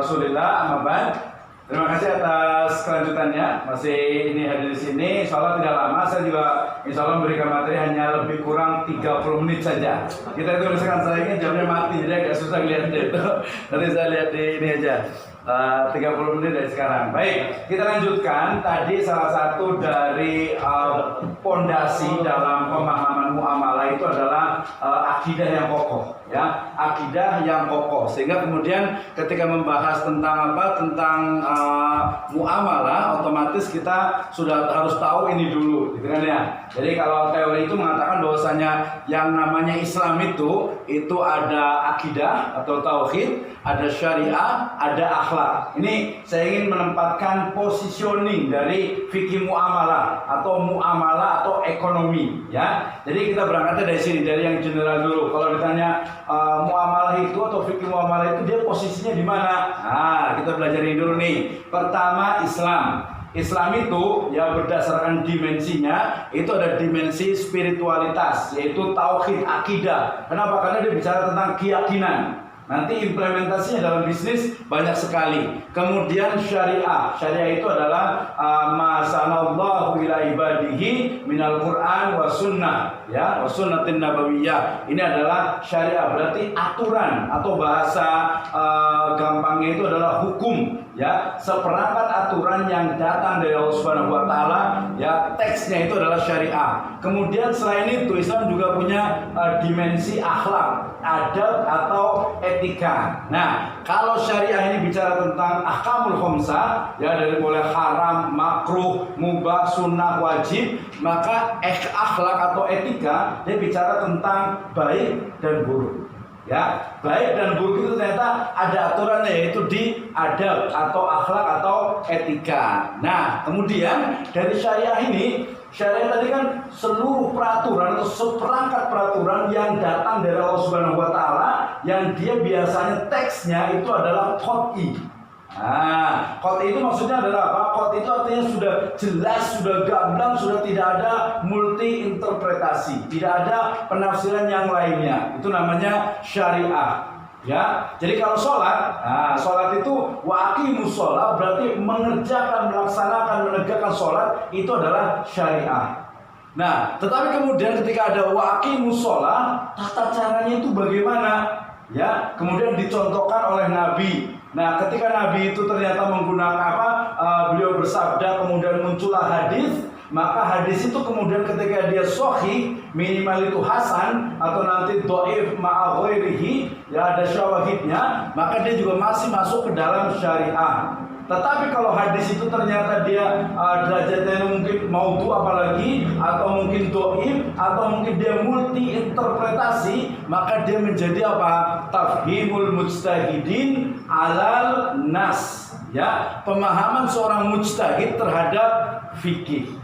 Rasulillah, amma ba'd. Terima kasih atas kelanjutannya. Masih ini hadir di sini. Insya Allah tidak lama. Saya juga insya Allah memberikan materi hanya lebih kurang 30 menit saja. Kita itu misalkan saya ini jamnya mati, jadi agak susah lihatnya itu. Nanti saya lihat di ini aja. 30 menit dari sekarang. Baik, kita lanjutkan. Tadi salah satu dari pondasi dalam pemahaman muamalah itu adalah akidah yang kokoh, ya, akidah yang kokoh. Sehingga kemudian ketika membahas tentang tentang muamalah, otomatis kita sudah harus tahu ini dulu, gitu kan ya. Jadi kalau teori itu mengatakan bahwasanya yang namanya Islam itu ada akidah atau tauhid, ada syariah, ada akhlak. Ini saya ingin menempatkan positioning dari fikih muamalah atau ekonomi, ya. Jadi kita berangkatnya dari sini, dari yang general dulu. Kalau ditanya muamalah itu atau fikih muamalah itu dia posisinya di mana? Nah, kita belajarin dulu nih. Pertama, Islam itu ya berdasarkan dimensinya itu ada dimensi spiritualitas, yaitu tauhid, akidah. Kenapa? Karena dia bicara tentang keyakinan. Nanti implementasinya dalam bisnis banyak sekali. Kemudian syariah itu adalah masanallahu ila ibadihi minal Qur'an wa sunnah, ya, wa sunnatin nabawiyah. Ini adalah syariah, berarti aturan atau bahasa gampangnya itu adalah hukum, ya, seperangkat aturan yang datang dari Allah Subhanahu wa taala, ya, teksnya itu adalah syariah. Kemudian selain itu Islam juga punya dimensi akhlak, adab atau etika. Nah, kalau syariah ini bicara tentang ahkamul khamsah, ya, dari mulai haram, makruh, mubah, sunnah, wajib, maka akhlak atau etika dia bicara tentang baik dan buruk. Ya, baik dan buruk itu ternyata ada aturannya, yaitu di adab atau akhlak atau etika. Nah, kemudian dari syariah tadi kan seluruh peraturan atau seperangkat peraturan yang datang dari Allah Subhanahu wa taala, yang dia biasanya teksnya itu adalah qat'i. Nah, qat'i itu maksudnya adalah apa? Qat'i itu artinya sudah jelas, sudah gamblang, sudah tidak ada multi interpretasi, tidak ada penafsiran yang lainnya. Itu namanya syariah. Ya, jadi kalau sholat itu waqimus sholat, berarti mengerjakan, melaksanakan, menegakkan sholat itu adalah syariah. Nah, tetapi kemudian ketika ada waqimus sholat, tata caranya itu bagaimana? Ya, kemudian dicontohkan oleh Nabi. Nah, ketika Nabi itu ternyata menggunakan beliau bersabda, kemudian muncullah hadis. Maka hadis itu kemudian ketika dia sahih, minimal itu hasan atau nanti dhaif ma'a ghairihi, ya, ada syawahidnya, maka dia juga masih masuk ke dalam syariah. Tetapi kalau hadis itu ternyata dia derajatnya mungkin maudhu apalagi, atau mungkin dhaif, atau mungkin dia multi interpretasi, maka dia menjadi apa? Tafhimul mujtahidin alal nas, ya, pemahaman seorang mujtahid terhadap fikih.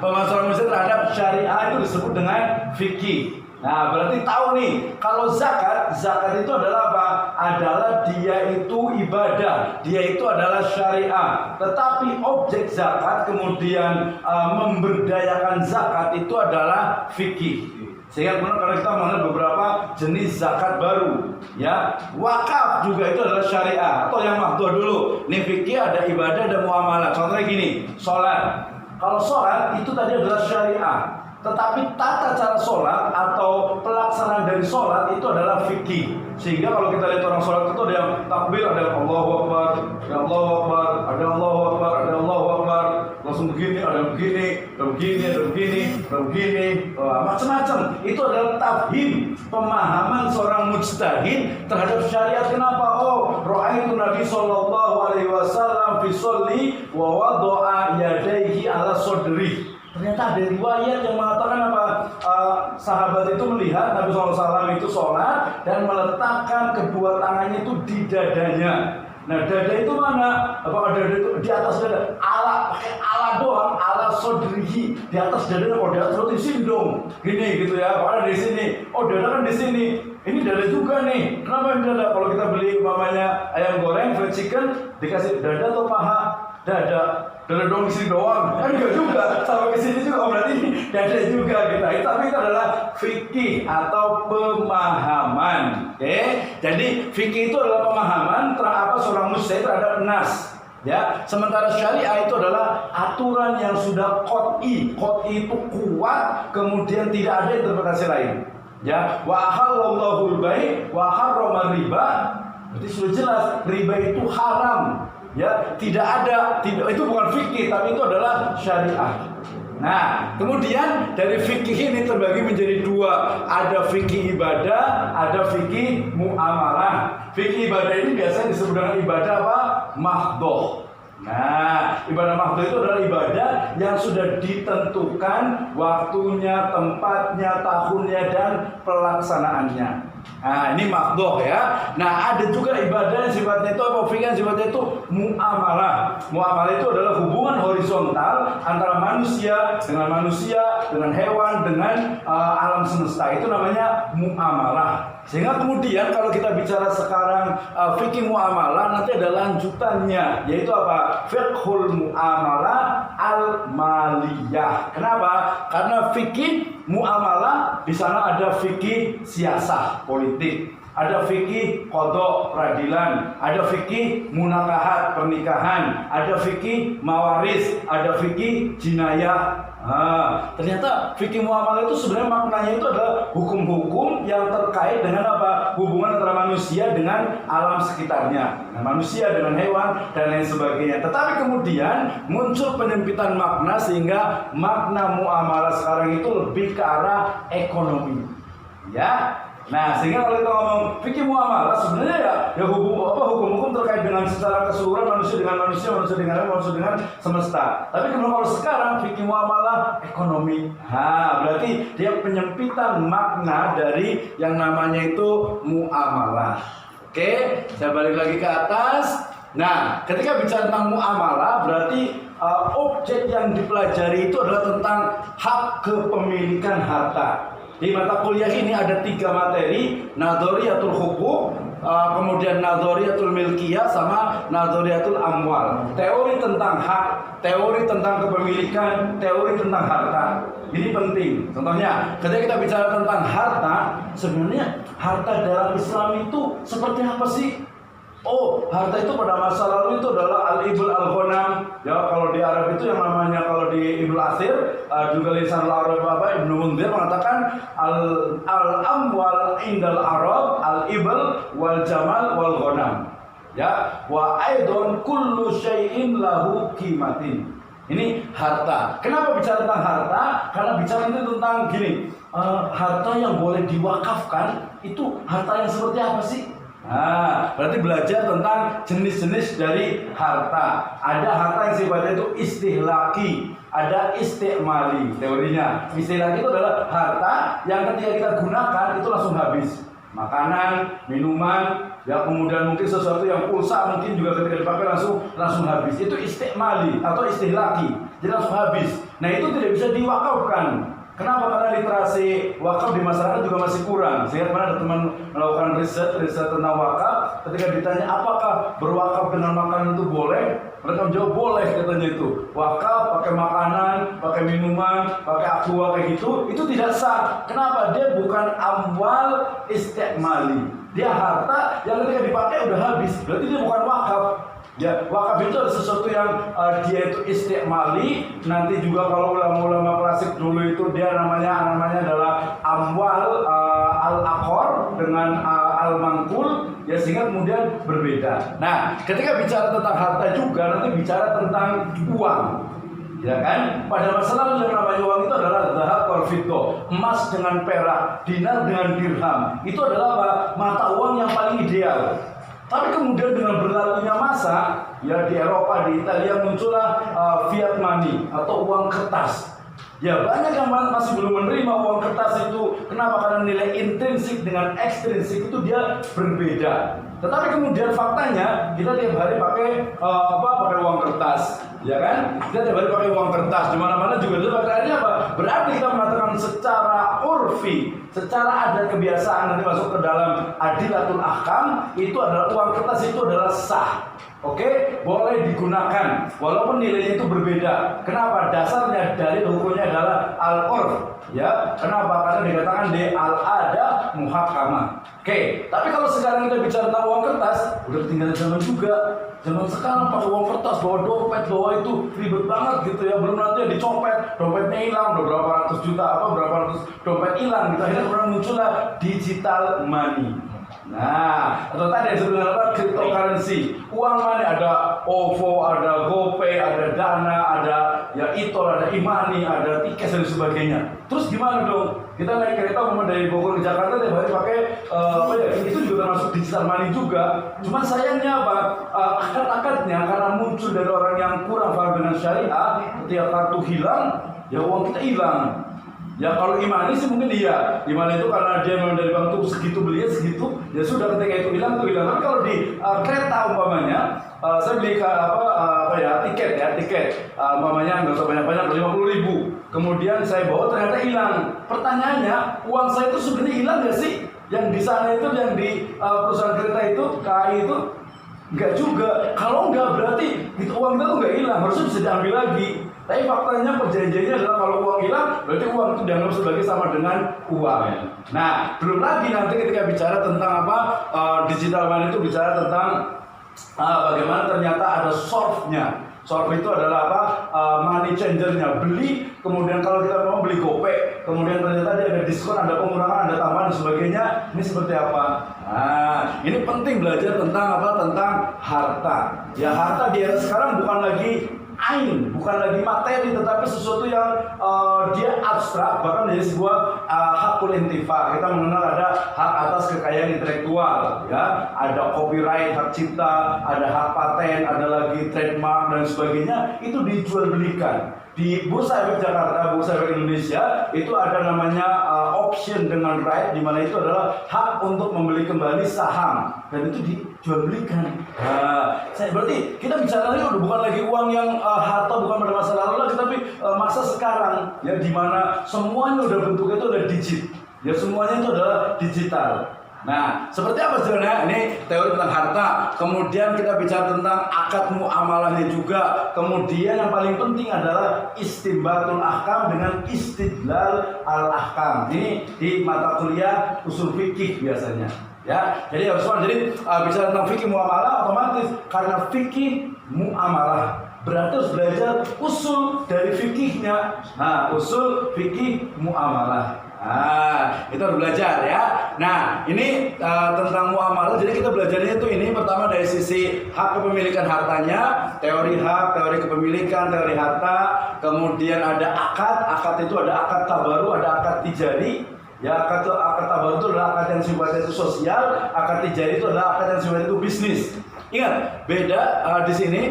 Pemahaman seorang mujtahid terhadap syariah itu disebut dengan fikih. Nah, berarti tahu nih, kalau zakat itu adalah apa? Adalah dia itu ibadah, dia itu adalah syariah. Tetapi objek zakat kemudian memberdayakan zakat itu adalah fikih. Sehingga kemudian kalau kita mengenal beberapa jenis zakat baru, ya, wakaf juga itu adalah syariah. Atau yang mahdoh dulu, nih fikih ada ibadah, ada muamalah. Contohnya gini, sholat. Kalau sholat itu tadi adalah syariah, tetapi tata cara sholat atau pelaksanaan dari sholat itu adalah fikih. Sehingga kalau kita lihat orang sholat itu ada yang takbir, ada yang Allahu Akbar, ada Allahu Akbar, ada Allahu Akbar, ada Allahu Akbar, langsung begini, ada begini, ada begini, ada begini, ada begini, macam-macam. Itu adalah tafhim, pemahaman seorang mujtahid terhadap syariat. Kenapa? Ra'aitu Nabi sallallahu alaihi wasallam fi sholli wa wada'a yadayhi ala sodri. Ternyata ada riwayat yang mengatakan apa? Sahabat itu melihat Nabi SAW itu sholat dan meletakkan kedua tangannya itu di dadanya. Nah, dada itu mana? Apakah dada itu di atas dada? Pakai ala doang, ala sodrihi. Di atas dadanya, di atas di sini dong. Gini gitu ya, apakah di sini? Dada kan di sini. Ini dada juga nih. Kenapa ini dada? Kalau kita beli umpamanya ayam goreng, fried chicken, dikasih dada atau paha? dada dong di sini doang, kan enggak juga, sampai ke sini juga berarti dada juga kita. Tapi itu adalah fikih atau pemahaman. Oke, jadi fikih itu adalah pemahaman terhadap seorang muslim terhadap nas. Ya, sementara syariah itu adalah aturan yang sudah qot'i itu kuat, kemudian tidak ada interpretasi lain. Ya, wa halallahu al-bai' wa harrama riba. Berarti sudah jelas riba itu haram. Ya, itu bukan fikih, tapi itu adalah syariah. Nah, kemudian dari fikih ini terbagi menjadi dua. Ada fikih ibadah, ada fikih muamalah. Fikih ibadah ini biasanya disebut dengan ibadah apa? Mahdhoh. Nah, ibadah mahdhoh itu adalah ibadah yang sudah ditentukan waktunya, tempatnya, tahunnya, dan pelaksanaannya. Nah, ini mahdhoh ya. Nah, ada juga ibadah yang sifatnya itu apa? Fikih yang sifatnya itu muamalah. Muamalah itu adalah hubungan horizontal antara manusia, dengan hewan, dengan alam semesta. Itu namanya muamalah. Sehingga kemudian kalau kita bicara sekarang fikih muamalah, nanti ada lanjutannya, yaitu apa? Fiqhul muamalah al-maliyah. Kenapa? Karena fikih muamalah di sana ada fikih siasah politik, ada fikih qadha peradilan, ada fikih munakahat pernikahan, ada fikih mawaris, ada fikih jinayah. Ternyata fikih muamalah itu sebenarnya maknanya itu adalah hukum-hukum yang terkait dengan apa? Hubungan antara manusia dengan alam sekitarnya, manusia dengan hewan dan lain sebagainya. Tetapi kemudian muncul penyempitan makna sehingga makna muamalah sekarang itu lebih ke arah ekonomi. Ya. Nah, sehingga kalau kita ngomong fikih muamalah sebenarnya ya hukum-hukum terkait dengan secara keseluruhan manusia dengan manusia dengan semesta. Tapi kalau sekarang fikih muamalah ekonomi. Berarti dia penyempitan makna dari yang namanya itu muamalah. Oke, saya balik lagi ke atas. Nah, ketika bicara tentang muamalah berarti objek yang dipelajari itu adalah tentang hak kepemilikan harta. Di mata kuliah ini ada 3 materi, nadhariyatul huquq, kemudian nadhariyatul milkiyah, sama nadhariyatul amwal. Teori tentang hak, teori tentang kepemilikan, teori tentang harta. Ini penting. Contohnya, ketika kita bicara tentang harta, sebenarnya harta dalam Islam itu seperti apa sih? Oh, harta itu pada masa lalu itu adalah al-ibl al-ghanam. Ya, kalau di Arab itu yang namanya, kalau di Ibnu Athir, juga lisan Arab Ibnu Munzir mengatakan al-amwal indal Arab al-ibl wal jamal wal ghanam. Ya, wa aidon kullu syai'in lahu qimatin. Ini harta. Kenapa bicara tentang harta? Karena bicara itu tentang gini, harta yang boleh diwakafkan itu harta yang seperti apa sih? Berarti belajar tentang jenis-jenis dari harta. Ada harta yang sifatnya itu istihlaki, ada istimali. Teorinya istihlaki itu adalah harta yang ketika kita gunakan itu langsung habis. Makanan, minuman, ya kemudian mungkin sesuatu yang pulsa mungkin juga ketika dipakai langsung habis. Itu istimali atau istihlaki, jadi langsung habis. Nah, itu tidak bisa diwakafkan. Kenapa? Karena literasi wakaf di masyarakat juga masih kurang. Sehingga pernah ada teman melakukan riset tentang wakaf. Ketika ditanya apakah berwakaf dengan makanan itu boleh, mereka menjawab boleh katanya itu. Wakaf pakai makanan, pakai minuman, pakai aqua kayak gitu, itu tidak sah. Kenapa? Dia bukan amwal istimali. Dia harta yang ketika dipakai udah habis. Berarti dia bukan wakaf. Ya, wakaf itu adalah sesuatu yang dia itu istimali. Nanti juga kalau ulama-ulama klasik dulu itu dia namanya adalah amwal al-aqor dengan al-mangkul, ya, sehingga kemudian berbeda. Nah, ketika bicara tentang harta juga nanti bicara tentang uang. Ya kan? Pada masa lalu yang namanya uang itu adalah zahab wal fiddah, emas dengan perak, dinar dengan dirham. Itu adalah apa? Mata uang yang paling ideal. Tapi kemudian dengan berlalunya masa, ya di Eropa, di Italia muncullah fiat money atau uang kertas. Ya, banyak yang masih belum menerima uang kertas itu. Kenapa? Karena nilai intrinsik dengan ekstrinsik itu dia berbeda. Tetapi kemudian faktanya kita tiap hari pakai uang kertas. ya kan? Kita tiap hari pakai uang kertas, di mana-mana juga itu pakaiannya apa? Berarti kita mengatakan secara urfi, secara adat kebiasaan nanti masuk ke dalam adilatul ahkam, itu adalah uang kertas itu adalah sah. Oke, boleh digunakan walaupun nilainya itu berbeda. Kenapa? Dasarnya dari hukumnya adalah al-urf. Ya, kenapa? Karena dikatakan di al-ada muhakkamah. Oke, tapi kalau sekarang kita bicara tentang uang kertas, udah ketinggalan zaman juga. Zaman sekarang pakai uang kertas, bawa dompet, bawa itu ribet banget gitu ya. Belum nanti dicopet, dompetnya hilang, udah berapa ratus juta berapa ratus dompet hilang gitu. Akhirnya kemudian muncullah digital money. Nah, atau tadi yang sebenarnya apa? Cryptocurrency. Uang money ada OVO, ada GoPay, ada Dana, ada ya eToro, ada e-money, ada tiket dan sebagainya. Terus gimana dong? Kita naik kereta dari Bogor ke Jakarta tiap hari pakai apa ya? Itu juga termasuk digital money juga. Cuman sayangnya apa? Akad-akadnya karena muncul dari orang yang kurang paham dengan syariat, ketika kartu hilang, ya uang kita hilang. Ya kalau imani sih mungkin iya. Imani itu karena dia memang dari bank tuh segitu belinya segitu, ya sudah ketika itu hilang tuh hilang. Tapi kalau di kereta umpamanya, saya beli tiket umpamanya nggak usah banyak-banyak 50.000. Kemudian saya bawa ternyata hilang. Pertanyaannya, uang saya itu sebenarnya hilang nggak sih? Yang di sana itu, yang di perusahaan kereta itu, KAI itu nggak juga. Kalau nggak berarti itu uang kita tuh nggak hilang, harusnya bisa diambil lagi. Tapi faktanya perjanjiannya adalah kalau uang hilang, berarti uang itu dianggap sebagai sama dengan uang. Nah, belum lagi nanti ketika bicara tentang apa digital money itu bicara tentang bagaimana ternyata ada source-nya. Source itu adalah apa? Money changer-nya. Beli, kemudian kalau kita mau beli GoPay, kemudian ternyata dia ada diskon, ada pengurangan, ada tambahan dan sebagainya. Ini seperti apa? Nah, ini penting belajar tentang apa? Tentang harta. Ya harta di era sekarang bukan lagi ain, bukan lagi materi, tetapi sesuatu yang dia abstrak, bahkan menjadi sebuah hakul intifa. Kita mengenal ada hak atas kekayaan intelektual, ya, ada copyright, hak cipta, ada hak paten, ada lagi trademark dan sebagainya. Itu dijual belikan. Di Bursa Efek Jakarta, Bursa Efek Indonesia itu ada namanya option dengan right, di mana itu adalah hak untuk membeli kembali saham dan itu dijual belikan. Nah, berarti kita bicara ini udah bukan lagi uang yang harta bukan pada masa lalu lagi, tapi masa sekarang ya, di mana semuanya udah bentuknya itu udah digit. Ya semuanya itu adalah digital. Nah, seperti apa sebenarnya? Ini teori tentang harta. Kemudian kita bicara tentang akad muamalahnya juga. Kemudian yang paling penting adalah istimbatul ahkam dengan istidlal al ahkam. Ini di mata kuliah usul fikih biasanya. Ya, jadi bicara tentang fikih muamalah otomatis karena fikih muamalah berarti harus belajar usul dari fikihnya. Nah, usul fikih muamalah. Nah, itu harus belajar ya. Nah, ini tentang muamalah. Jadi kita belajarnya itu ini pertama dari sisi hak kepemilikan hartanya, teori hak, teori kepemilikan, teori harta. Kemudian ada akad. Akad itu ada akad tabaru, ada akad tijari. Ya, akad tabaru itu adalah akad yang sifatnya itu sosial. Akad tijari itu adalah akad yang sifatnya itu bisnis. Ingat, beda di sini.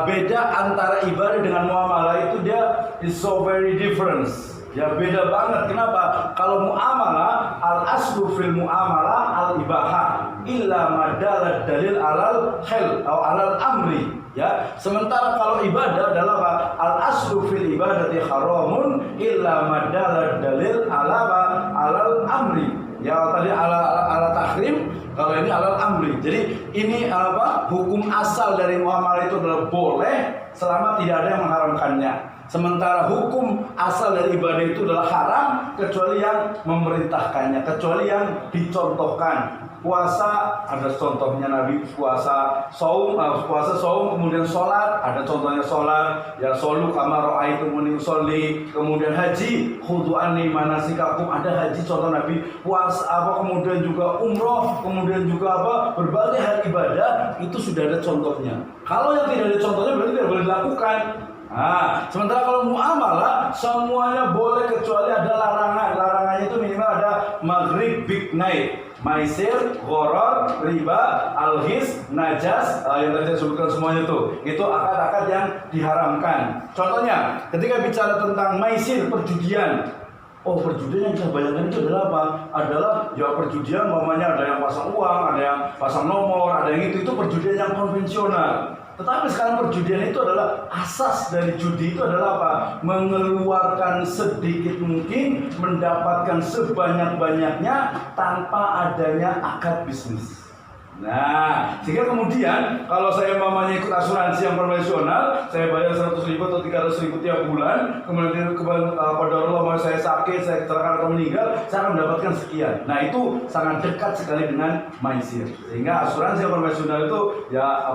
Beda antara ibadah dengan muamalah itu dia is so very different. Ya beda banget. Kenapa? Kalau muamalah al aslu fil muamalah al ibahah illa madalad dalil alal hal atau alal amri. Ya, sementara kalau ibadah adalah apa? Al aslu fil ibadati haramun illa madalad dalil alal amri. Ya tadi ala tahrim, kalau ini alal amri. Jadi ini apa? Hukum asal dari muamalah itu adalah boleh selama tidak ada yang mengharamkannya. Sementara hukum asal dari ibadah itu adalah haram kecuali yang memerintahkannya, kecuali yang dicontohkan. Puasa ada contohnya Nabi, puasa saum kemudian sholat ada contohnya sholat, ya sholu kama ra'aitumuni usolli. Kemudian haji khudu anni manasikakum, ada haji contoh Nabi. Puasa kemudian juga umroh, kemudian juga berbagai hal ibadah itu sudah ada contohnya. Kalau yang tidak ada contohnya berarti tidak boleh dilakukan. Nah, sementara kalau muamalah semuanya boleh kecuali ada larangan. Larangannya itu minimal ada maghrib, big night, maisir, gharar, riba, alghis, najas, yang tadi saya sebutkan semuanya itu akad-akad yang diharamkan. Contohnya, ketika bicara tentang maisir, perjudian. Oh, perjudian yang kita bayangkan itu adalah apa? Adalah ya perjudian, namanya ada yang pasang uang, ada yang pasang nomor, ada yang itu perjudian yang konvensional. Tetapi sekarang perjudian itu adalah asas dari judi itu adalah apa? Mengeluarkan sedikit mungkin, mendapatkan sebanyak-banyaknya tanpa adanya akad bisnis. Nah, sehingga kemudian kalau saya mamanya ikut asuransi yang konvensional, saya bayar 100.000 atau 300.000 tiap bulan, kemudian pada Allah saya sakit, saya kecelakaan atau meninggal, saya akan mendapatkan sekian. Nah, itu sangat dekat sekali dengan maisir. Sehingga asuransi yang konvensional itu ya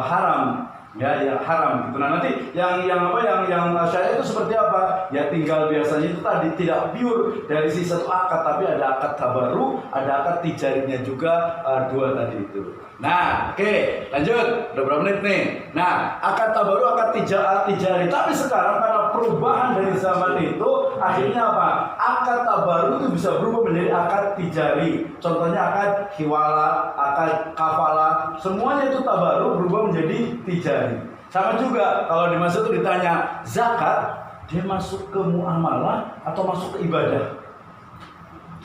haram. Ya haram gitu. Nah, nanti yang syariah itu seperti apa? Ya tinggal biasanya itu tadi tidak pure dari sisi satu akad, tapi ada akad tabaru, ada akad tijarinya juga, dua tadi itu. Nah, oke, lanjut. Udah berapa menit nih? Nah, akad tabaru, akad tijari. Tapi sekarang karena perubahan dari zaman itu, akhirnya apa? Akad tabaru itu bisa berubah menjadi akad tijari. Contohnya akad hiwala, akad kafala, semuanya itu tabaru berubah menjadi tijari. Sama juga kalau di masa itu ditanya zakat, dia masuk ke muamalah atau masuk ke ibadah?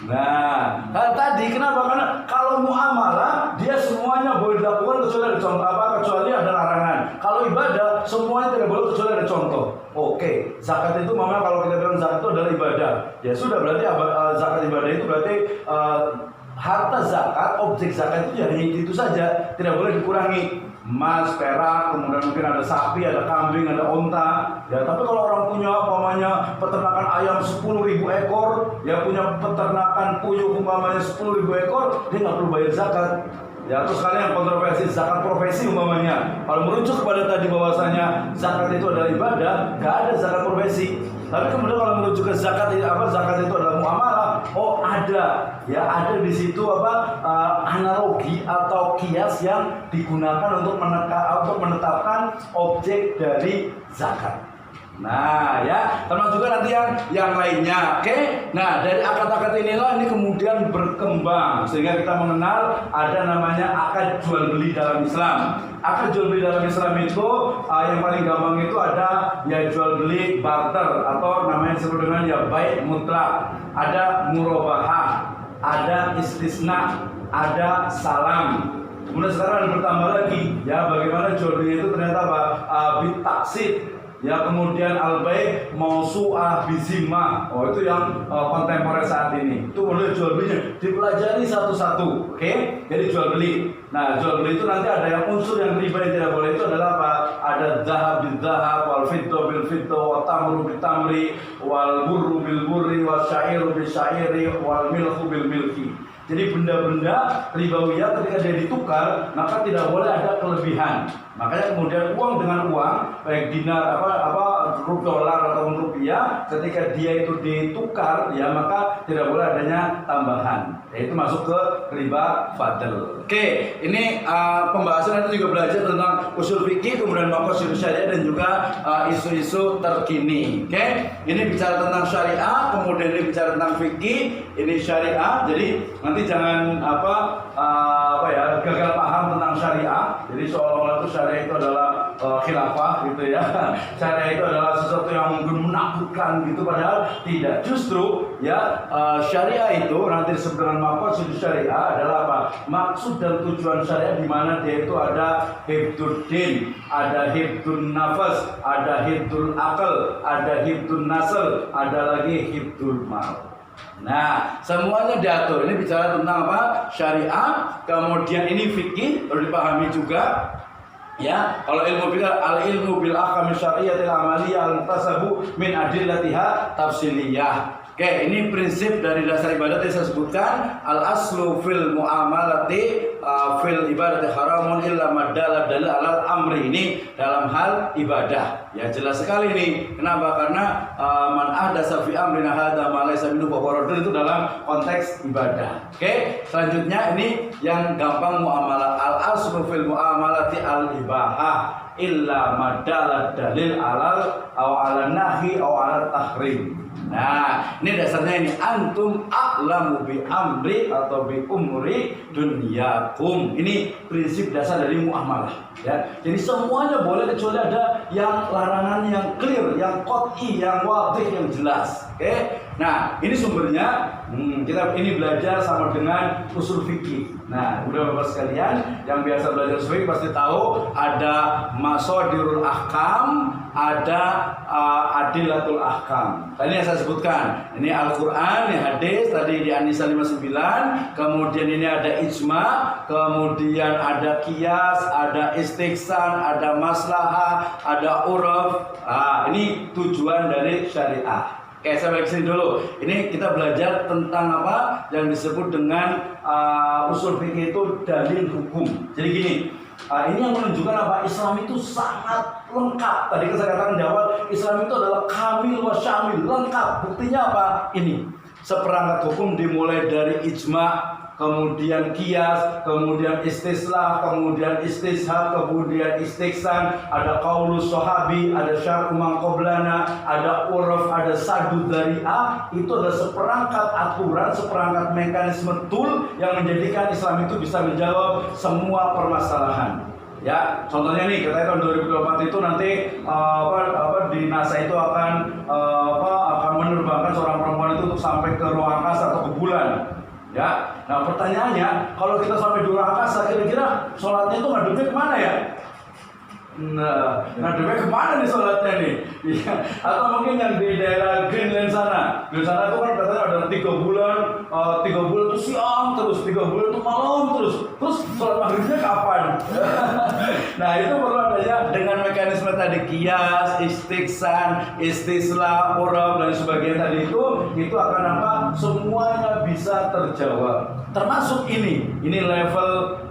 Nah, tadi kenapa? Karena kalau muamalah dia semuanya boleh dilakukan kecuali ada contoh kecuali ada larangan. Kalau ibadah semuanya tidak boleh kecuali ada contoh. Oke, zakat itu memang kalau kita bilang zakat itu adalah ibadah. Ya sudah, berarti zakat ibadah itu berarti harta zakat, objek zakat itu hanya itu saja, tidak boleh dikurangi. Emas, perak, kemudian mungkin ada sapi, ada kambing, ada onta. Ya, tapi kalau orang punya umpamanya peternakan ayam 10.000 ekor, ya punya peternakan puyuh umpamanya 10.000 ekor, dia nggak perlu bayar zakat. Ya, terus kalian yang kontroversi zakat profesi umpamanya. Kalau merujuk kepada tadi bahwasanya zakat itu adalah ibadah, nggak ada zakat profesi. Tapi kemudian kalau merujuk ke zakat itu adalah muamalah, oh ada, ya ada di situ analogi atau kias yang digunakan untuk menetapkan objek dari zakat. Nah, ya, termasuk juga nanti yang lainnya, oke? Nah, dari akad-akad inilah ini kemudian berkembang sehingga kita mengenal ada namanya akad jual beli dalam Islam. Akad jual beli dalam Islam itu yang paling gampang itu ada ya jual beli barter atau namanya disebut dengan ya bai mutlak, ada murabahah, ada istisna, ada salam. Kemudian sekarang bertambah lagi ya bagaimana jual beli itu ternyata bitaksid. Ya, kemudian al-bai' mausu'ah bizimah. Oh, itu yang kontemporer saat ini. Itu mulai jual belinya dipelajari satu-satu. Oke? Jadi jual beli. Nah, jual beli itu nanti ada yang unsur yang riba yang tidak boleh itu adalah apa? Ada zahab bil zahab, wal fiddah bil fiddah, wa tamru bil tamri, wal burru bil burri, wa syairu bil syairi, wal milku bil milki. Jadi benda-benda ribawiyah ketika dia ditukar maka tidak boleh ada kelebihan. Makanya kemudian uang dengan uang, baik dinar dolar atau rupiah, ketika dia itu ditukar ya maka tidak boleh adanya tambahan. Yaitu masuk ke riba fadl. Oke, ini pembahasan itu juga belajar tentang usul fikih, kemudian maqasid syariah dan juga isu-isu terkini. Oke, ini bicara tentang syariah, kemudian ini bicara tentang fikih, ini syariah. Jadi nanti jangan gagal paham tentang syariah. Jadi seolah-olah itu syariah itu adalah khilafah gitu ya. Syariah itu adalah sesuatu yang mungkin menakutkan gitu, padahal tidak. Justru ya syariah itu nanti disebut dengan maqasid syariah adalah apa? Maksud dan tujuan syariah di mana dia itu ada hifdzud din, ada hifdzun nafas, ada hifdzul akal, ada hifdzun nasl, ada lagi hifdzul mal. Nah, semuanya diatur. Ini bicara tentang apa? Syariah. Kemudian ini fikih perlu dipahami juga. Ya, kalau ilmu bil ahkam syar'iyyatil amaliyah al-muktasabu min adillatiha tafsiliyah. Oke, ini prinsip dari dasar ibadat yang saya sebutkan. Al-aslu fil mu'amalati fil ibadati haramun illa madalla dalil alal amri. Ini dalam hal ibadah. Ya jelas sekali nih. Kenapa? Karena man ahdasa fi amrina hadza ma laysa minhu fa huwa raddun, itu dalam konteks ibadah. Oke, selanjutnya ini yang gampang muamalah. Al-aslu fil mu'amalati al-ibahah illa madalla dalil alal aw ala nahi aw ala tahrim. Nah, ini dasarnya ini antum a'lamu bi amri atau bi umri dunyakum. Ini prinsip dasar dari muamalah, ya. Jadi semuanya boleh kecuali ada yang larangan yang clear, yang qat'i, yang wadih, yang jelas. Oke. Nah, ini sumbernya Kita ini belajar sama dengan usul fikih. Nah, udah Bapak sekalian yang biasa belajar usul fikih pasti tahu ada masadirul ahkam, ada adilatul ahkam. Tadi yang saya sebutkan, ini Al-Qur'an, ini hadis tadi di An-Nisa 59, kemudian ini ada ijma, kemudian ada qiyas, ada istiksan, ada maslahah, ada uruf. Ini tujuan dari syariah. Oke, saya balik sini dulu. Ini kita belajar tentang apa yang disebut dengan usul fikih itu dalil hukum. Jadi gini, ini yang menunjukkan apa? Islam itu sangat lengkap. Tadi saya katakan di awal, Islam itu adalah kamil wa syamil, lengkap. Buktinya apa? Ini seperangkat hukum dimulai dari ijma, kemudian qiyas, kemudian istislah, kemudian istishab, kemudian istiksan, ada qaulus sahabi, ada syar'u man qablana, ada uruf, ada sadud dzari'ah. Itu adalah seperangkat aturan, seperangkat mekanisme tool yang menjadikan Islam itu bisa menjawab semua permasalahan. Ya, contohnya nih, katanya tahun 2024 itu nanti di NASA itu akan menerbangkan seorang perempuan itu untuk sampai ke ruang angkasa atau ke bulan. Ya, nah pertanyaannya, kalau kita sampai di ruang angkasa, kira-kira sholatnya itu ngadepnya kemana ya? Nah, ngadepnya kemana nih sholatnya nih? Ya, atau mungkin yang di daerah Greenland sana. Di sana itu kan katanya ada 3 bulan itu siang terus, 3 bulan itu malam terus sholat maghribnya kapan? Nah, itu perlu adanya dengan mekanisme tadi qiyas, istiksan, istislah, uruf dan sebagainya tadi itu akan apa? Semuanya bisa terjawab. Termasuk ini level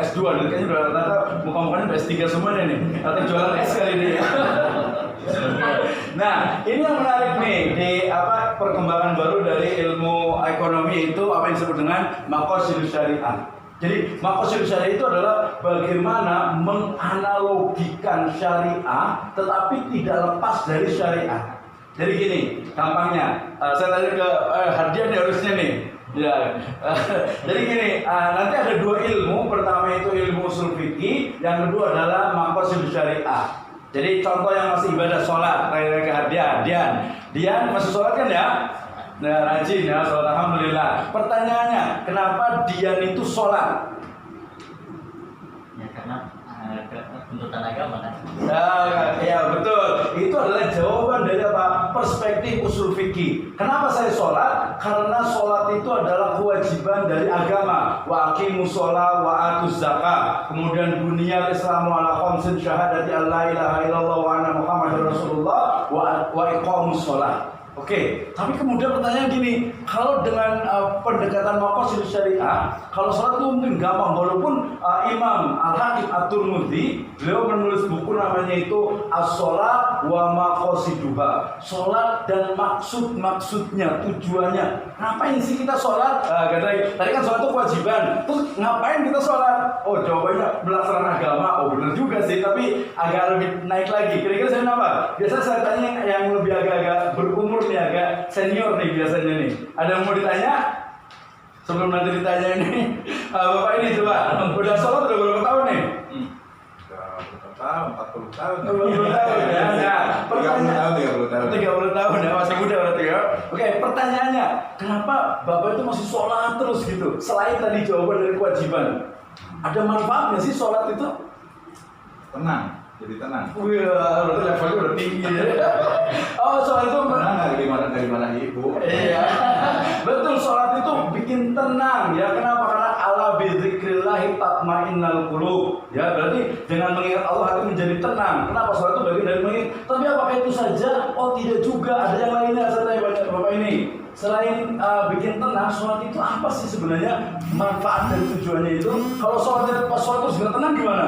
S2, dan kayaknya udah rata-rata muka-mukanya S3 semuanya nih, atau jualan S kali ini. Nah, ini yang menarik nih di perkembangan baru dari ilmu ekonomi itu apa yang disebut dengan maqasidus syariah. Jadi maqasidus syariah itu adalah bagaimana menganalogikan syariah tetapi tidak lepas dari syariah. Jadi gini, gampangnya, saya tanya ke Hardian nih harusnya nih. Ya, jadi gini, nanti ada 2 ilmu. Pertama itu ilmu usul fikih, yang kedua adalah maqasidus syariah. Jadi contoh yang masih ibadah sholat, kayak ke Dian masih sholat kan ya? Nah, rajin ya, sholat alhamdulillah. Pertanyaannya, kenapa Dian itu sholat? Ya karena tuntutan agama kan. Ya betul. Itu adalah jawaban dari apa? Perspektif usul fikih. Kenapa saya sholat? Karena sholat itu adalah kewajiban dari agama. Wa aqimus sholat wa atuz zakat. Kemudian buniyal Islamu ala khamsin syahadati alla ilaha illallah wa anna muhammadar rasulullah wa iqamus sholat. Oke, tapi kemudian pertanyaan gini, kalau dengan pendekatan maqasidus syariah, kalau sholat itu mungkin gampang, walaupun Imam Al-Hakim At-Tirmidzi, beliau menulis buku namanya itu As-Sholat wa Maqasiduha, sholat dan maksudnya, tujuannya. Ngapain sih kita sholat? Tadi kan sholat itu kewajiban, terus ngapain kita sholat? Oh, jawabannya pelaksanaan agama. Oh, benar juga sih, tapi agak lebih naik lagi. Kira-kira saya kenapa? Biasa saya tanya yang lebih agak-agak berumur nih, agak senior nih biasanya nih. Ada yang mau ditanya? Sebelum nanti ditanya ini, Bapak ini coba, udah sholat udah berapa tahun nih? Berapa tahun? 40 tahun. 40 tahun ya. Nah, 30 tahun ya, masih muda berarti ya. Oke, pertanyaannya, kenapa Bapak itu masih sholat terus gitu? Selain tadi jawaban dari kewajiban, ada manfaatnya sih sholat itu? Tenang. Jadi tenang. Wah, berarti levelnya udah tinggi ya. Oh, sholat itu tenang dari mana ibu. Iya. Betul, sholat itu bikin tenang ya. Kenapa? Karena ala bidzikrillahi tatmainnal qulub. Ya, berarti dengan mengingat Allah hati menjadi tenang. Kenapa? Sholat itu bagian dari mengingat. Tapi apakah itu saja? Oh, tidak juga. Ada yang lainnya. Saya tanya banyak Bapak ini. Selain bikin tenang, sholat itu apa sih sebenarnya manfaat dan tujuannya itu? Kalau sholat itu segera tenang gimana?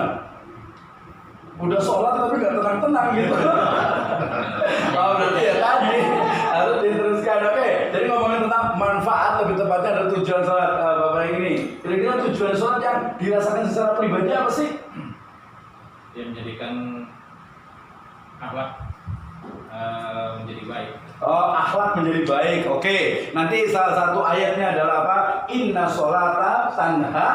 Udah sholat tapi gak tenang-tenang gitu. Oh, berarti ya tadi harus diteruskan. Oke, jadi ngomongin tentang manfaat, lebih tepatnya ada tujuan sholat Bapak ini. Kira-kira tujuan sholat yang dirasakan secara pribadi apa sih? Dia menjadikan akhlak menjadi baik. Oh, akhlak menjadi baik. Oke, nanti salah satu ayatnya adalah apa? Inna sholata tanha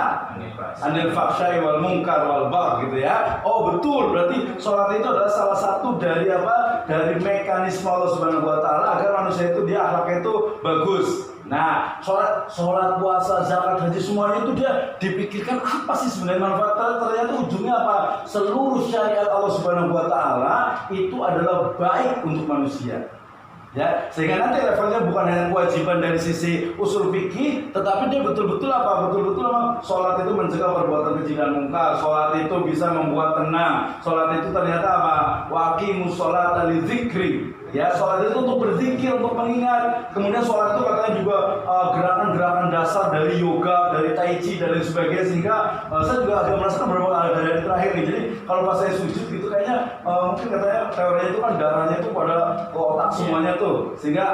anil fahsya'i wal munkar wal bagh gitu ya. Oh, betul. Berarti sholat itu adalah salah satu dari apa? Dari mekanisme Allah Subhanahu wa taala agar manusia itu dia akhlaknya itu bagus. Nah, sholat, puasa, zakat, haji semuanya itu dia dipikirkan apa sih sebenarnya manfaatnya? Ternyata ujungnya apa? Seluruh syariat Allah Subhanahu Wa Taala itu adalah baik untuk manusia. Ya, sehingga nanti levelnya bukan hanya kewajiban dari sisi usul fikih, tetapi dia betul-betul apa? Betul-betul apa? Sholat itu mencegah perbuatan keji dan mungkar. Sholat itu bisa membuat tenang. Sholat itu ternyata apa? Waqimus sholata lidzikri. Ya, sholat itu untuk berzikir, untuk mengingat. Kemudian sholat itu katanya juga gerakan-gerakan dasar dari yoga, dari tai chi dan lain sebagainya. Sehingga saya juga agak merasakan beberapa dari terakhir nih. Jadi kalau pas saya sujud gitu kayaknya mungkin katanya teorinya itu kan darahnya itu pada ke otak semuanya tuh, sehingga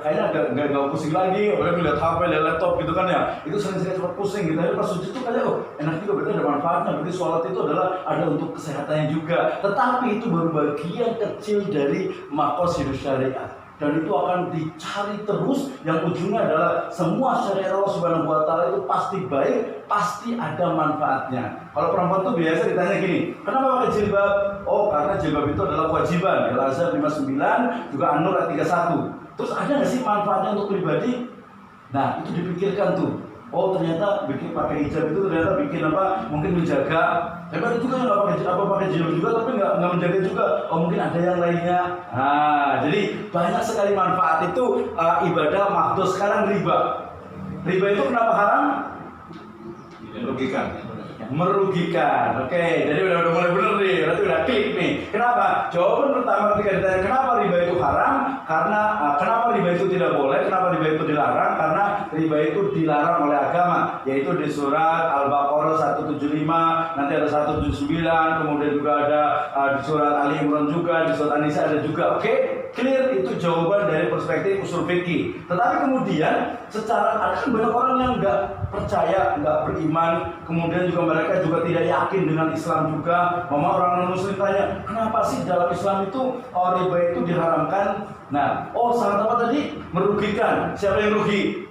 kayaknya agak pusing lagi. Apalagi lihat HP, lihat laptop gitu kan ya. Itu sering-sering cepat pusing gitu. Tapi pas sujud tuh kayaknya enak juga, berarti ada manfaatnya. Berarti sholat itu adalah ada untuk kesehatannya juga. Tetapi itu baru bagian kecil dari makos syariat, dan itu akan dicari terus yang ujungnya adalah semua syariat Allah Subhanahu Wa Taala itu pasti baik, pasti ada manfaatnya. Kalau perempuan tuh biasa ditanya gini, kenapa pakai jilbab? Oh, karena jilbab itu adalah kewajiban. Al-Azhar 59 juga An-Nur ayat 31. Terus ada nggak sih manfaatnya untuk pribadi? Nah, itu dipikirkan tuh. Oh, ternyata bikin pakai hijab itu ternyata bikin apa? Mungkin menjaga. Tapi ada juga yang nggak pakai jilbab juga, tapi nggak menjaga juga. Oh, mungkin ada yang lainnya. Nah, jadi banyak sekali manfaat itu ibadah makhluk. Sekarang riba. Riba itu kenapa haram? Merugikan. Oke, jadi udah mulai bener nih, berarti udah klik nih. Kenapa? Jawaban pertama ketika ditanya kenapa riba itu haram, karena kenapa riba itu tidak boleh, kenapa riba itu dilarang? Karena riba itu dilarang oleh agama, yaitu di surat Al-Baqarah 175, nanti ada 179, kemudian juga ada di surat Ali Imran juga, di surat An-Nisa ada juga. Oke, clear, itu jawaban dari perspektif usul fikih. Tetapi kemudian secara ada kan banyak orang yang nggak percaya, nggak beriman, kemudian juga mereka juga tidak yakin dengan Islam juga. Mama orang non-muslim tanya, kenapa sih dalam Islam itu riba itu diharamkan? Nah, sangat apa tadi? Merugikan. Siapa yang rugi?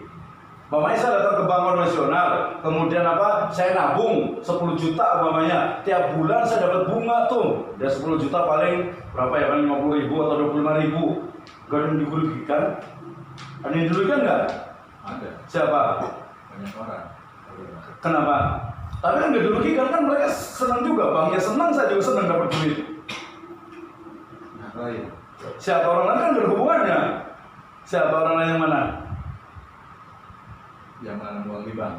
Mamanya saya datang ke Bank Nasional, kemudian apa? Saya nabung 10 juta mamanya. Tiap bulan saya dapat bunga tuh. Ya 10 juta paling berapa ya? Paling 50.000 atau 25.000. Gak ada yang dirugikan? Ada yang dirugikan nggak? Ada. Siapa? Banyak orang. Kenapa? Tapi kan nggak dirugikan, kan mereka senang juga. Banknya senang, saya juga senang dapat duit. Nah, lain. Siapa orang lain kan nggak ada hubungannya. Siapa orang lain yang mana? Yang menanam uang di bank.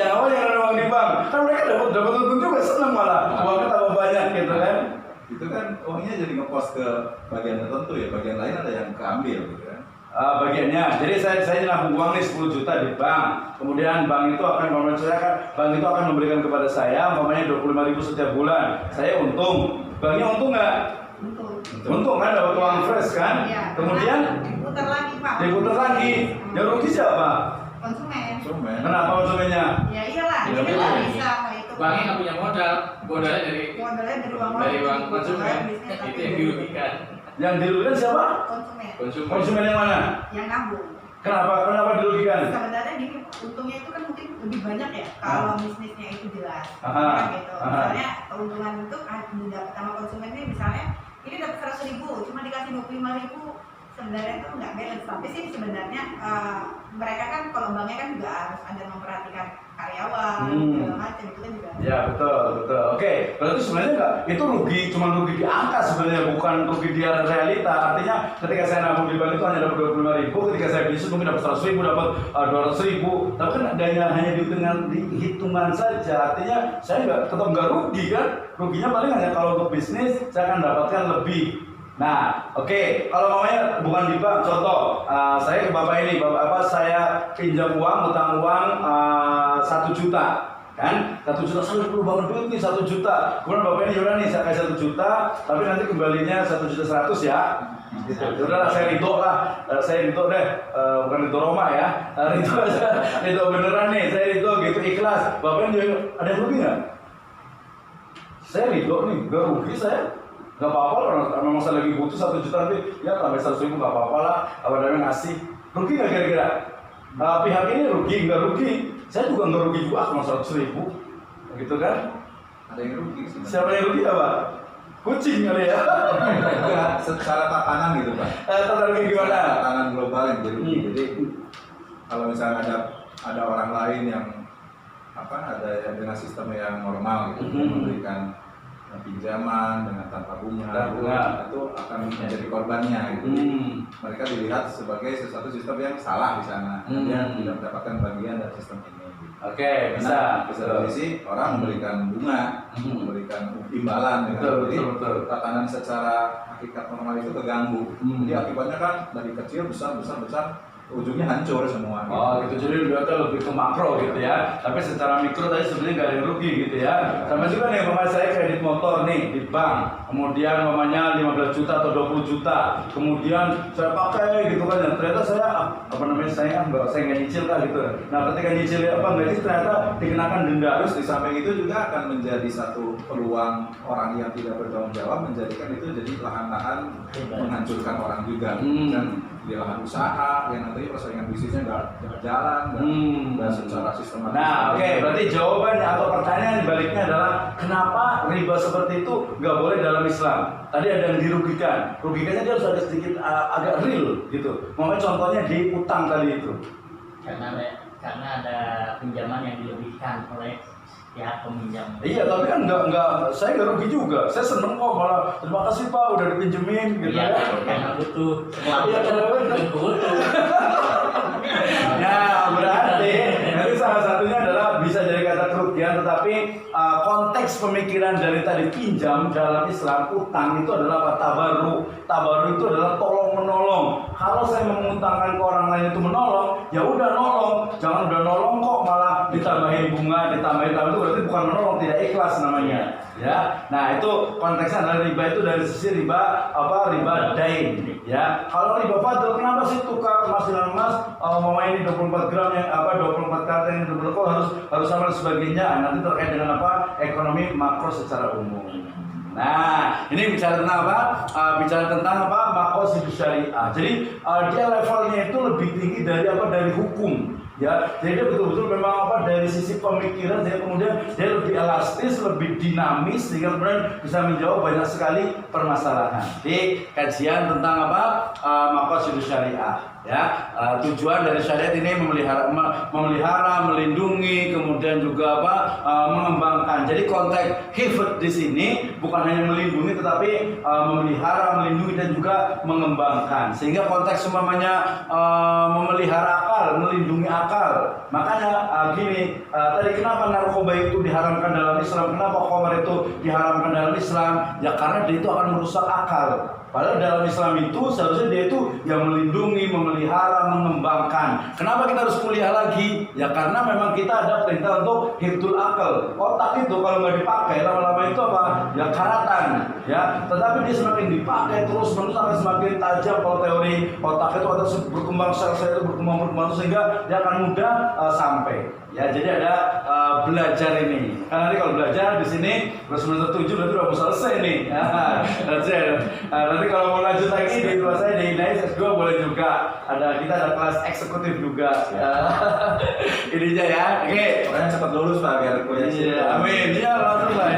Yang awal yang ada uang di bank. Kan mereka dapat untung juga, senang malah. Uangnya tambah banyak gitu kan. Itu kan uangnya jadi ngepost ke bagian tertentu ya. Bagian lain ada yang keambil gitu kan. Bagiannya, jadi saya nabung uang nih 10 juta di bank, kemudian bank itu akan memberikan kepada saya, umpamanya 25.000 setiap bulan, saya untung, banknya untung nggak? Untung kan, dapat uang fresh kan? Ya, kemudian diputar lagi Pak. diputar lagi, yang rugi siapa? Konsumen. Kenapa konsumennya? Ya iyalah, Ya, dia betul. nggak bisa itu. Banknya nggak punya modal, modalnya modalnya dari uang konsumen, itu yang dirugikan. Yang dirugikan siapa? Konsumen. Konsumen yang mana? Yang nabung. Kenapa dirugikan? Sebenarnya gini, untungnya itu kan mungkin lebih banyak ya kalau bisnisnya itu jelas. Aha. Ya, gitu. Aha. Misalnya keuntungan itu didapat sama konsumennya, misalnya ini dapat 100.000, cuma dikasih 25.000, sebenarnya itu nggak balance. Tapi sih sebenarnya mereka kan kalau banknya kan juga harus ada memperhatikan karyawan, segala macam itu kan juga. Ya betul. Oke, berarti sebenarnya enggak, itu cuma rugi di angka sebenarnya, bukan rugi di realita. Artinya ketika saya nabung di bank itu hanya dapat 25.000, ketika saya bisnis mungkin dapat 100.000, dapat 200.000. Tapi kan hanya di hitungan saja. Artinya saya tetap nggak rugi kan? Ruginya paling hanya kalau untuk bisnis saya akan dapatkan lebih. Nah, oke, kalau mamanya bukan di bank, contoh, saya ke bapak ini, saya pinjam uang, utang uang 1 juta, kan? 1 juta, saya perlu banget duit nih 1 juta. Kemudian bapak ini yaudah nih, saya kasih 1 juta, tapi nanti kembalinya 1.100.000 ya. Yaudahlah, saya ridho deh, bukan ridho Roma ya, ridho beneran nih, saya ridho gitu, ikhlas. Bapak ini ada yang rugi nggak? Saya ridho nih, gak rugi saya. Gak apa-apa lah, memang saya lagi butuh 1 juta nanti, ya tambah 100.000 gak apa-apa lah, apa namanya ngasih. Rugi gak kira-kira? Pihak ini rugi, gak rugi. Saya juga gak rugi juga, cuma 100.000, gitu kan? Ada yang rugi sebenarnya. Siapa yang rugi apa? Kucing kali ya? Enggak, secara tatanan gitu Pak. Tatanan gimana? Tatanan global yang jadi rugi. Jadi kalau misalnya ada orang lain yang ada yang dengan sistem yang normal gitu, memberikan pinjaman dengan tanpa bunga, itu akan menjadi korbannya gitu. Mereka dilihat sebagai sesuatu sistem yang salah di sana, dia tidak mendapatkan bagian dari sistem ini. Oke, bisa. Satu sisi orang memberikan bunga, memberikan imbalan dengan betul. tatanan secara hakikat normal itu terganggu. Jadi akibatnya kan dari kecil besar, ujungnya hancur semua. Oh gitu, jadi berarti lebih ke makro gitu ya. Tapi secara mikro tadi sebenarnya nggak ada yang rugi gitu ya. Sama juga nih, umpamanya saya kredit motor nih di bank, kemudian umpamanya 15 juta atau 20 juta, kemudian saya pakai gitu kan, ya. Ternyata saya saya nggak nyicil kan gitu. Nah ketika nyicil nggak nyicil ternyata dikenakan denda. Terus di samping itu juga akan menjadi satu peluang orang yang tidak bertanggung jawab menjadikan itu jadi lahan-lahan menghancurkan orang juga. Dan di lahan usaha yang nanti persaingan bisnisnya nggak jalan, nggak secara sistematis. Nah, oke, berarti jawaban atau pertanyaan baliknya adalah kenapa riba seperti itu nggak boleh dalam Islam? Tadi ada yang dirugikan, rugikannya dia harus ada sedikit agak real gitu. Mungkin contohnya di utang tadi itu. Karena ada pinjaman yang dilebihkan oleh pihak peminjam. Iya, tapi kan saya nggak rugi juga. Saya seneng kok, malah terima kasih Pak udah dipinjemin gitu Iya, ya. karena butuh. Iya, karena butuh. Nah, berarti nanti salah satunya adalah bisa jadi kata kerugian, tetapi konteks pemikiran dari tadi pinjam dalam Islam, utang itu adalah apa? Tabaru itu adalah tolong menolong. Kalau saya mengutangkan ke orang lain itu menolong, ya udah nolong. Jangan udah nolong kok malah ditambahin bunga, ditambahin itu berarti bukan menolong, tidak ikhlas namanya. Ya, nah itu konteksnya adalah riba itu dari sisi riba dain. Ya, kalau riba fadl, kenapa sih tukar emas dengan emas, mau ini 24 gram yang 24 karat yang double kok harus sama dan sebagainya. Nanti terkait dengan ekonomi makro secara umum. Nah, ini bicara tentang apa? Bicara tentang maqasid syariah. Jadi dia levelnya itu lebih tinggi dari hukum. Ya, jadi dia betul-betul memang dari sisi pemikiran, dia kemudian dia lebih elastis, lebih dinamis, sehingga kemudian bisa menjawab banyak sekali permasalahan. Di kajian tentang maqasid syariah. Ya, tujuan dari syariat ini memelihara, melindungi, kemudian juga mengembangkan. Jadi konteks hifdz di sini bukan hanya melindungi, tetapi memelihara, melindungi dan juga mengembangkan. Sehingga konteks umpamanya memelihara akal, melindungi akal. Makanya tadi kenapa narkoba itu diharamkan dalam Islam? Kenapa khamar itu diharamkan dalam Islam? Ya karena dia itu akan merusak akal. Padahal dalam Islam itu seharusnya dia itu yang melindungi, memelihara, mengembangkan. Kenapa kita harus kuliah lagi? Ya karena memang kita ada perintah untuk hifdzul akal. Otak itu kalau nggak dipakai lama-lama itu ya karatan. Ya, tetapi dia semakin dipakai terus-menerus akan semakin tajam. Kalau teori otak itu akan berkembang, sel-sel itu berkembang sehingga dia akan mudah sampai. Ya, jadi ada belajar ini. Karena nanti kalau belajar di sini semester 7 berarti udah mau selesai nih. Nanti kalau mau lanjut lagi di kelas saya di INAIS S2 boleh juga. Kita ada kelas eksekutif juga. Ini aja ya. Oke. Pokoknya cepat lulus Pak biar kuliah. Iya, amin. Ya, langsung lah.